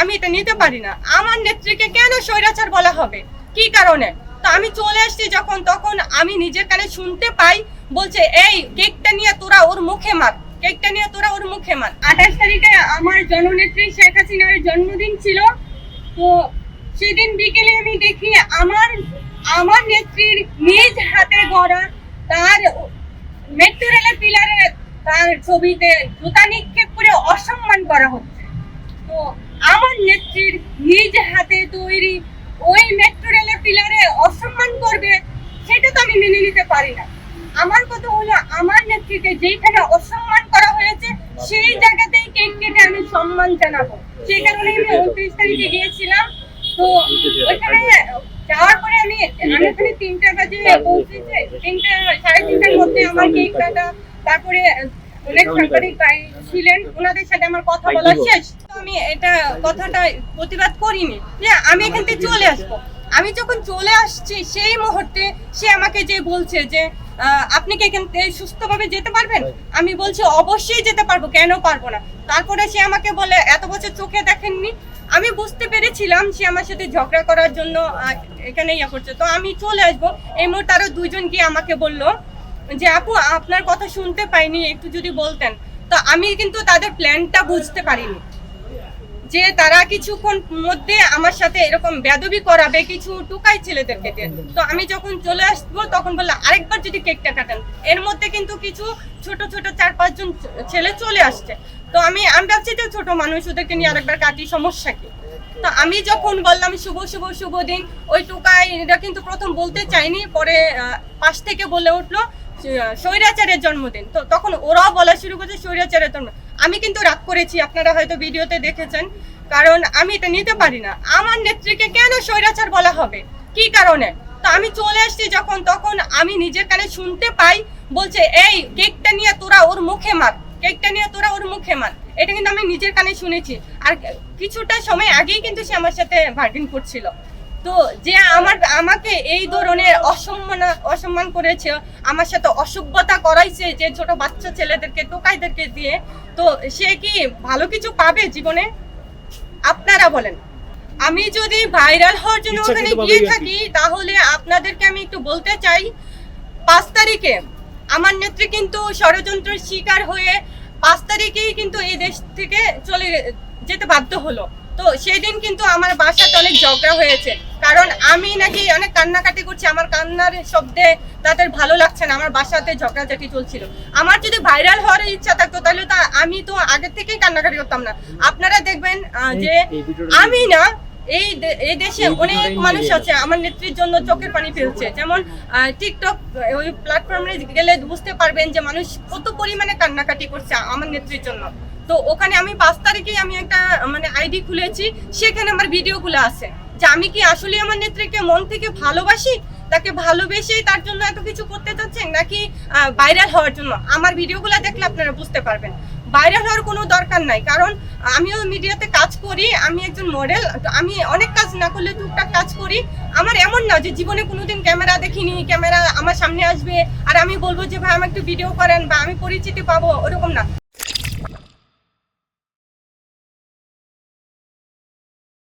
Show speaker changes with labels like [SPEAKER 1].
[SPEAKER 1] আমি এটা নিতে পারি না। আমার নেত্রীকে কেন স্বৈরাচার বলা হবে, কি কারণে? তো আমি চলে আসছি যখন, তখন আমি নিজের কানে শুনতে পাই বলছে এই কেকটা নিয়ে তোরা ওর মুখে মার, কেকটা নিয়ে তোরা ওর মুখে মার। 28 তারিখে আমার জননেত্রী শেখ হাসিনার জন্মদিন ছিল। তো সেদিন বিকেলে আমি দেখি আমার নেত্রীর নিজ হাতে গড়া তার মেট্রো রেলের পিলারে তার ছবিতে জুতা নিক্ষেপ করে অসম্মান করা হচ্ছে। তো আমার নেত্রীর নিজ হাতে তৈরি ওই মেট্রো রেলের পিলারে অসম্মান করবে, সেটা তো আমি মেনে নিতে পারি না। আমার কথা হলো আমার নেত্রীকে যেখানে অসম্মান করা হয়েছে সেই জায়গাতেই কেক কেটে আমি সম্মান জানাবো। সেই কারণে আমি 29 তারিখে গিয়েছিলাম। তো ওইখানে যাওয়ার পরে আমি এখানে 3টা বাজে পৌঁছেছি, 3:30টার মধ্যে আমার কেক কাটা, তারপরে অনেক সাংবাদিক ভাই ছিলেন, ওনাদের সাথে আমার কথা বলা শেষ। তো আমি এটা কথাটা প্রতিবাদ করিনি যে আমি এখান থেকে চলে আসবো। আমি যখন চলে আসছি সেই মুহূর্তে সে আমাকে যে বলছে যে আপনি কি এখান থেকে সুস্থভাবে যেতে পারবেন? আমি বলছি অবশ্যই যেতে পারবো, কেন পারবো না। তারপরে সে আমাকে বলে এত বছর চোখে দেখেননি। আমি বুঝতে পেরেছিলাম সে আমার সাথে ঝগড়া করার জন্য এখানে ইয়ে করছে। তো আমি চলে আসবো। এই মুহূর্তে আরো 2 জন গিয়ে আমাকে বললো যে আপু আপনার কথা শুনতে পাইনি, একটু যদি বলতেন। তো আমি কিন্তু তাদের প্ল্যানটা বুঝতে পারিনি যে তারা কিছুক্ষণ মধ্যে আমার সাথে এরকম বেয়াদবি করাবে কিছু টুকাই ছেলেদেরকে দিয়ে। তো আমি যখন চলে আসবো তখন বললাম আরেকবার যদি কেকটা কাটেন। এর মধ্যে কিন্তু কিছু ছোট ছোট 4-5 জন ছেলে চলে আসছে। তো আমি ভাবছি যে ছোট মানুষ, ওদেরকে নিয়ে আরেকবার কাটি, সমস্যা কি? তো আমি যখন বললাম শুভ শুভ শুভ দিন, ওই টুকাইরা কিন্তু প্রথম বলতে চাইনি, পরে পাশ থেকে বলে উঠলো স্বৈরাচারের জন্মদিন। তো তখন ওরাও বলা শুরু করেছে স্বৈরাচারের জন্ম। আমি কিন্তু রাগ করেছি, আপনারা হয়তো ভিডিওতে দেখেছেন, কারণ আমি এটা নিতে পারি না। আমার নেত্রীকে কেন স্বৈরাচার বলা হবে, কি কারণে? তো আমি চলে আসছি যখন, তখন আমি নিজের কানে শুনতে পাই বলছে এই কেকটা নিয়ে তোরা ওর মুখে মার, কেকটা নিয়ে তোরা ওর মুখে মার। এটা কিন্তু আমি নিজের কানে শুনেছি। আর কিছুটা সময় আগেই কিন্তু সে আমার সাথে বার্গেন করছিল। তো যে আমাকে এই ধরনের অসম্মান করেছে, আমার সাথে অসভ্যতা করাইছে, যে ছোট বাচ্চা ছেলেদেরকে টোকাইদেরকে দিয়ে, তো সে কি ভালো কিছু পাবে জীবনে? আপনারা বলেন। আমি যদি ভাইরাল হওয়ার জন্য ওখানে গিয়ে থাকি, তাহলে আপনাদেরকে আমি একটু বলতে চাই 5 তারিখে আমার নেত্রী কিন্তু ষড়যন্ত্রের শিকার হয়ে 5 তারিখেই কিন্তু এই দেশ থেকে চলে যেতে বাধ্য হলো। তো সেদিন কিন্তু আমার বাসাতে অনেক ঝগড়া হয়েছে, কারণ আমি নাকি অনেক কান্নাকাটি করছি, আমার কান্নার শব্দে তাদের ভালো লাগছে না, আমার বাসাতে ঝগড়াঝাটি চলছিল। আমার যদি ভাইরাল হওয়ার ইচ্ছা থাকতো তাহলে তো আমি তো আগে থেকেই কান্নাকাটি করতাম না। আপনারা দেখবেন যে আমি না, এই দেশে অনেক মানুষ আছে আমার নেত্রীর জন্য চোখের পানি ফেলছে। যেমন টিকটক ওই প্ল্যাটফর্মে গেলে বুঝতে পারবেন যে মানুষ কত পরিমাণে কান্নাকাটি করছে আমার নেত্রীর জন্য। তো ওখানে আমি 5 তারিখেই আমি একটা আইডি খুলেছি, সেখানে আমার ভিডিওগুলো আছে যে আমি কি আসলে আমার নেত্রীকে মন থেকে ভালোবাসি, তাকে ভালোবেসেই তার জন্য এত কিছু করতে চাচ্ছেন, নাকি ভাইরাল হওয়ার জন্য। আমার ভিডিওগুলো দেখলে আপনারা বুঝতে পারবেন ভাইরাল হওয়ার কোনো দরকার নাই, কারণ আমিও মিডিয়াতে কাজ করি, আমি একজন মডেল। আমি অনেক কাজ না করলে টুকটাক কাজ করি। আমার এমন না যে জীবনে কোনোদিন ক্যামেরা দেখিনি, ক্যামেরা আমার সামনে আসবে আর আমি বলবো যে ভাই আমার একটু ভিডিও করেন বা আমি পরিচিতি পাবো, ওরকম না।